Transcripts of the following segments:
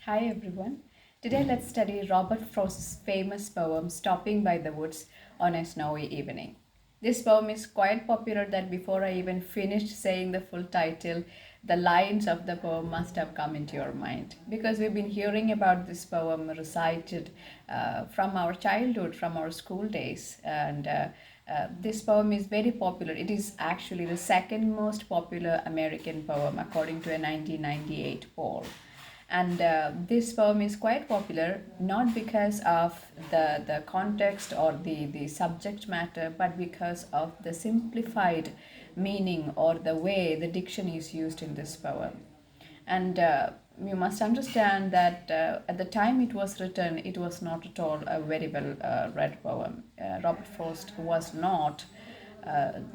Hi everyone. Today let's study Robert Frost's famous poem Stopping by the Woods on a Snowy Evening. This poem is quite popular that before I even finished saying the full title, the lines of the poem must have come into your mind because we've been hearing about this poem recited from our childhood, from our school days, and this poem is very popular. It is actually the second most popular American poem according to a 1998 poll. And this poem is quite popular not because of the context or the subject matter, but because of the simplified meaning or the way the diction is used in this poem. And you must understand that at the time it was written, it was not at all a very well read poem. Robert Frost was not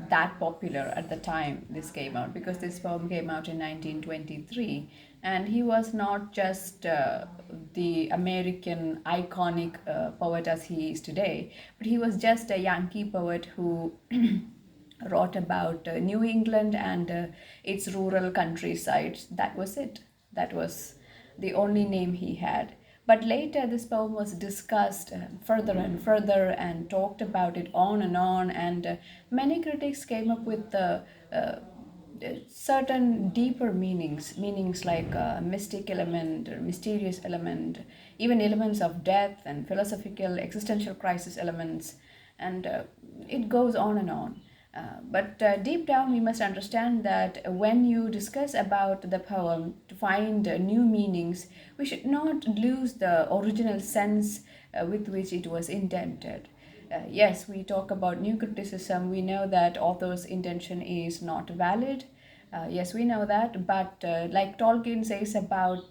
that popular at the time this came out because this poem came out in 1923, and he was not just the American iconic poet as he is today, but he was just a Yankee poet who wrote about New England and its rural countrysides. That was it. That was the only name he had. But later, this poem was discussed further and further and talked about it on, and many critics came up with certain deeper meanings like mystic element or mysterious element, even elements of death and philosophical existential crisis elements, and it goes on. But deep down, we must understand that when you discuss about the poem to find new meanings, we should not lose the original sense with which it was intended. Yes, we talk about new criticism. We know that author's intention is not valid. Yes, we know that, but like Tolkien says about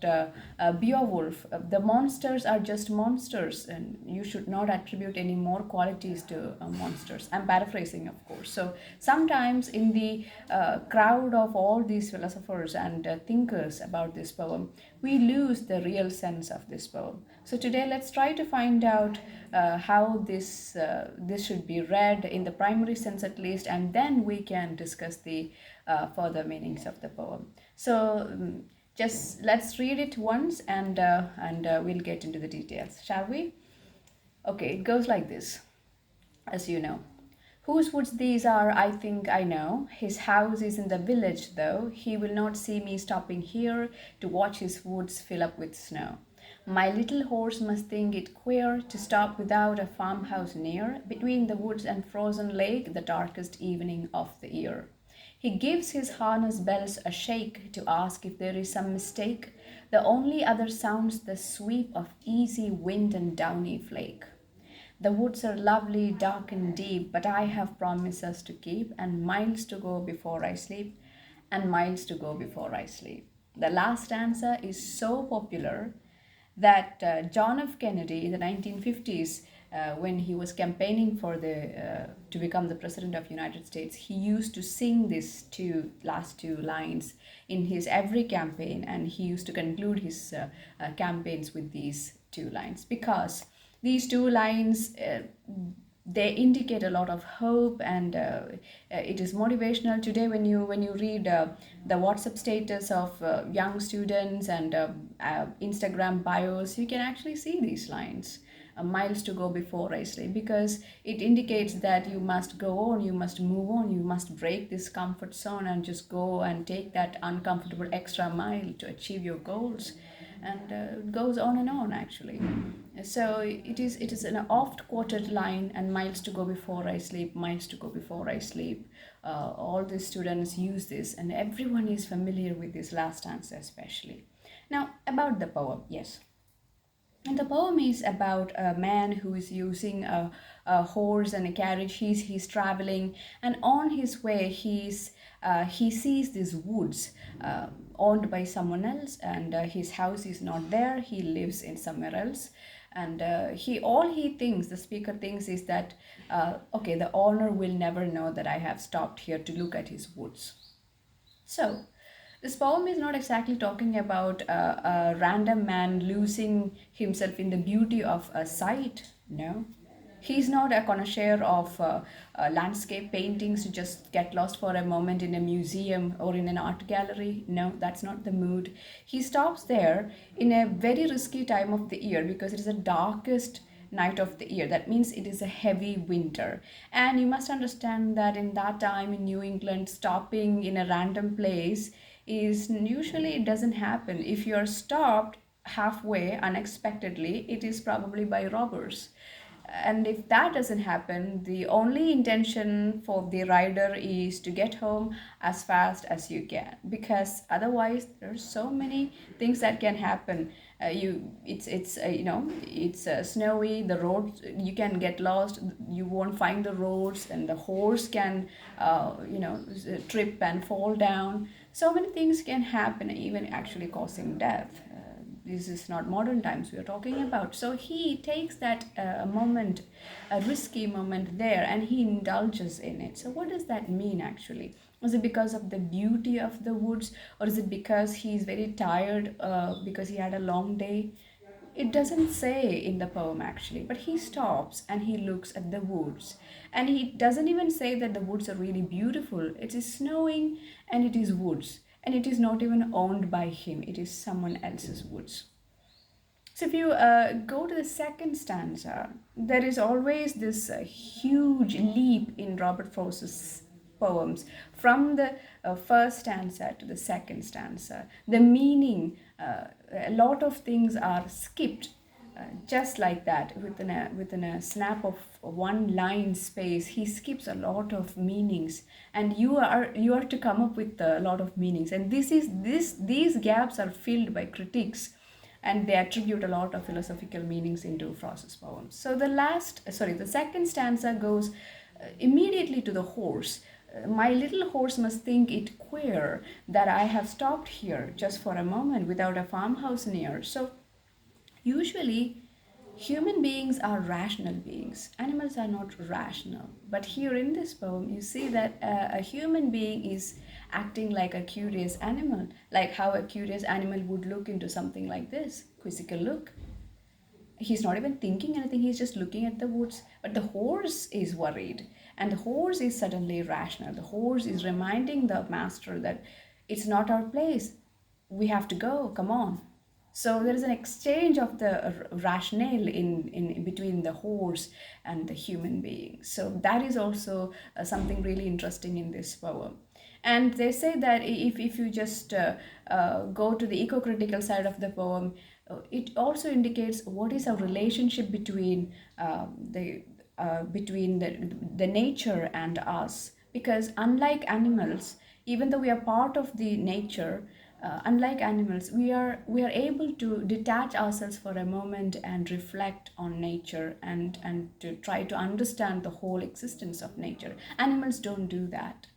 Beowulf, the monsters are just monsters, and you should not attribute any more qualities to monsters. I'm paraphrasing, of course. So sometimes, in the crowd of all these philosophers and thinkers about this poem, we lose the real sense of this poem. So today, let's try to find out how this should be read in the primary sense at least, and then we can discuss the further meanings of the poem. So just let's read it once, and we'll get into the details, shall we? Okay, it goes like this, as you know. Whose woods these are, I think I know. His house is in the village, though. He will not see me stopping here to watch his woods fill up with snow. My little horse must think it queer to stop without a farmhouse near, between the woods and frozen lake, the darkest evening of the year. He gives his harness bells a shake to ask if there is some mistake. The only other sounds the sweep of easy wind and downy flake. The woods are lovely, dark and deep, but I have promises to keep, and miles to go before I sleep, and miles to go before I sleep. The last answer is so popular that John F. Kennedy in the 1950s, when he was campaigning for the to become the president of United States, he used to sing these last two lines in his every campaign, and he used to conclude his campaigns with these two lines because these two lines they indicate a lot of hope, and it is motivational today when you read the WhatsApp status of young students and Instagram bios. You can actually see these lines, miles to go before I sleep, because it indicates that you must go on, you must move on, you must break this comfort zone and just go and take that uncomfortable extra mile to achieve your goals, and it goes on actually. So it is an oft quoted line, and miles to go before I sleep, miles to go before I sleep. All the students use this, and everyone is familiar with this last answer especially. Now about the poem, yes, and the poem is about a man who is using a horse and a carriage. He's traveling, and on his way he sees these woods owned by someone else, and his house is not there. He lives in somewhere else, and he all he thinks the speaker thinks is that okay, the owner will never know that I have stopped here to look at his woods. So, this poem is not exactly talking about a random man losing himself in the beauty of a sight. No, He's not a connoisseur of landscape paintings to just get lost for a moment in a museum or in an art gallery. No, that's not the mood. He stops there in a very risky time of the year because it is the darkest night of the year. That means it is a heavy winter. And you must understand that in that time in New England, stopping in a random place is usually it doesn't happen. If you're stopped halfway unexpectedly, it is probably by robbers. And if that doesn't happen, the only intention for the rider is to get home as fast as you can, because otherwise there's so many things that can happen. It's snowy, the roads, you can get lost, you won't find the roads, and the horse can trip and fall down. So many things can happen, even actually causing death. This is not modern times we are talking about. So he takes that moment, a risky moment there, and he indulges in it. So what does that mean actually? Is it because of the beauty of the woods, or is it because he's very tired because he had a long day? It doesn't say in the poem actually, but he stops and he looks at the woods. And he doesn't even say that the woods are really beautiful. It is snowing and it is woods. And it is not even owned by him, it is someone else's woods. So if you go to the second stanza, there is always this huge leap in Robert Frost's poems from the first stanza to the second stanza. The meaning, a lot of things are skipped just like that, within a snap of one line space. He skips a lot of meanings, and you are to come up with a lot of meanings. And these gaps are filled by critics, and they attribute a lot of philosophical meanings into Frost's poems. So the second stanza goes immediately to the horse. My little horse must think it queer that I have stopped here just for a moment without a farmhouse near. So usually, human beings are rational beings. Animals are not rational. But here in this poem, you see that a human being is acting like a curious animal, like how a curious animal would look into something like this, quizzical look. He's not even thinking anything, he's just looking at the woods. But the horse is worried, and the horse is suddenly rational. The horse is reminding the master that it's not our place, we have to go, come on. So there is an exchange of the rationale in between the horse and the human being. So that is also something really interesting in this poem. And they say that if you just go to the eco-critical side of the poem, it also indicates what is our relationship between the nature and us. Because unlike animals, even though we are part of the nature, unlike animals, we are able to detach ourselves for a moment and reflect on nature, and to try to understand the whole existence of nature. Animals don't do that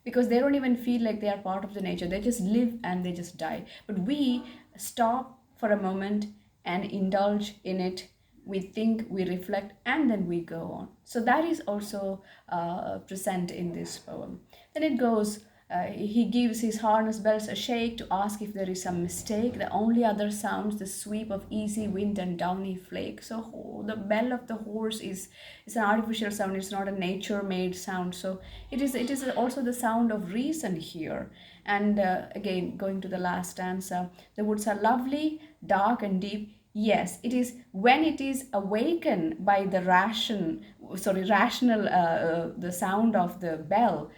because they don't even feel like they are part of the nature. They just live and they just die. But we stop for a moment and indulge in it. We think, we reflect, and then we go on. So that is also present in this poem. Then it goes, he gives his harness bells a shake to ask if there is some mistake. The only other sounds the sweep of easy wind and downy flake. So the bell of the horse is an artificial sound. It's not a nature-made sound. So it is also the sound of reason here. And again, going to the last stanza, the woods are lovely, dark and deep. Yes, it is when it is awakened by the rational, the sound of the bell.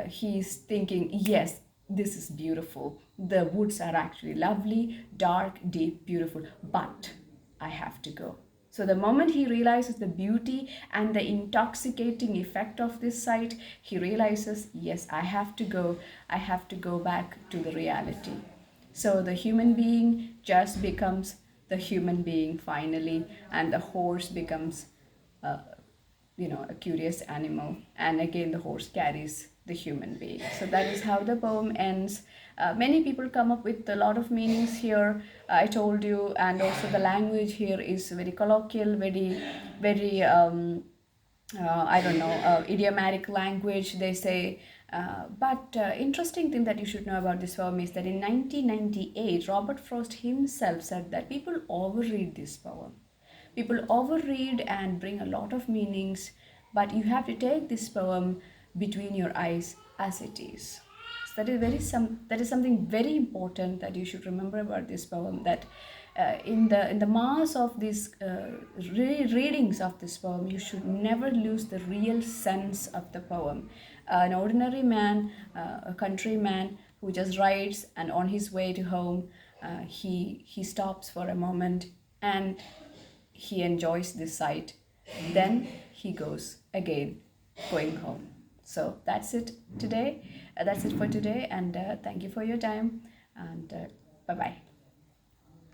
He's thinking, yes, this is beautiful. The woods are actually lovely, dark, deep, beautiful, but I have to go. So the moment he realizes the beauty and the intoxicating effect of this sight, he realizes, yes, I have to go. I have to go back to the reality. So the human being just becomes the human being finally, and the horse becomes a curious animal, and again the horse carries the human being. So that is how the poem ends. Many people come up with a lot of meanings here, I told you, and also the language here is very colloquial, very I don't know, idiomatic language, they say. But interesting thing that you should know about this poem is that in 1998, Robert Frost himself said that people overread this poem. People overread and bring a lot of meanings, but you have to take this poem between your eyes as it is. So that is something very important that you should remember about this poem. That in the mass of these readings of this poem, you should never lose the real sense of the poem. An ordinary man, a countryman who just rides, and on his way to home, he stops for a moment and he enjoys this sight. Then he goes again, going home. So that's it today. That's it for today, and thank you for your time. And bye bye.